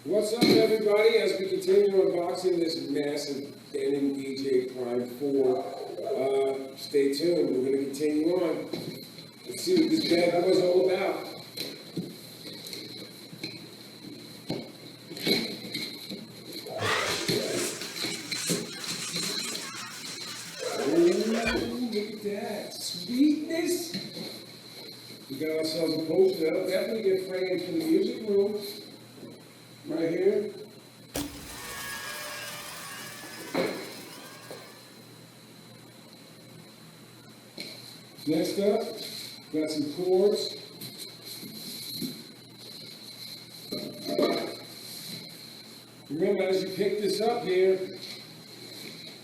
What's up, everybody? As we continue unboxing this massive Denon DJ Prime 4, stay tuned. We're going to continue on. Let's see what this bad boy's all about. Ooh, look at that. Sweetness. We got ourselves a poster. That'll definitely get framed from the music room. Right here. Next up, got some chords. Remember, as you pick this up here,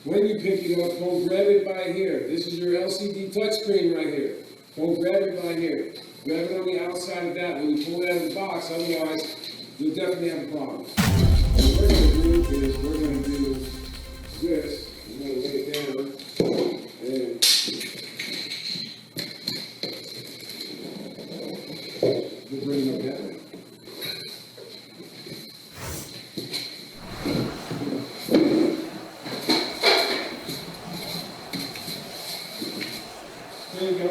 when you pick it up, don't grab it by here. This is your LCD touchscreen right here. Don't grab it by here. Grab it on the outside of that when you pull it out of the box, otherwise you'll definitely have a problem. What we're going to do is we're going to do this. I'm going to lay it down and we'll bring it up that way. There you go.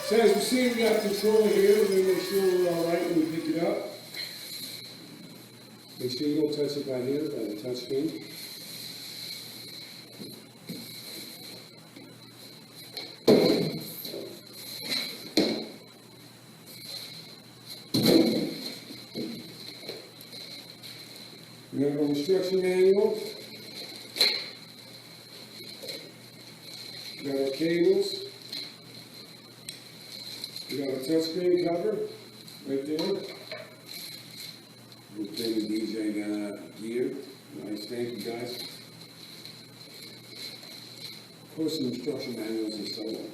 So as you see, we got control here. We're going to make sure we're all right when we pick it up. Make sure you don't touch it by here, by the touch screen. We have our instruction manual. We got our cables. We got a touchscreen cover right there. We'll bring the DJ gear. Nice, thank you guys. Of course, some instruction manuals and so on.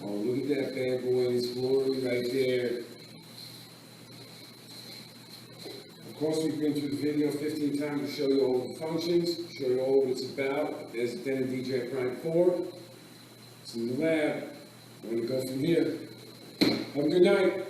Oh, look at that bad boy in his glory right there. Of course, we've been through the video 15 times to show you all the functions, show you all what it's about. There's the Denon DJ Prime 4. It's in the lab. We're going to go from here. Have a good night.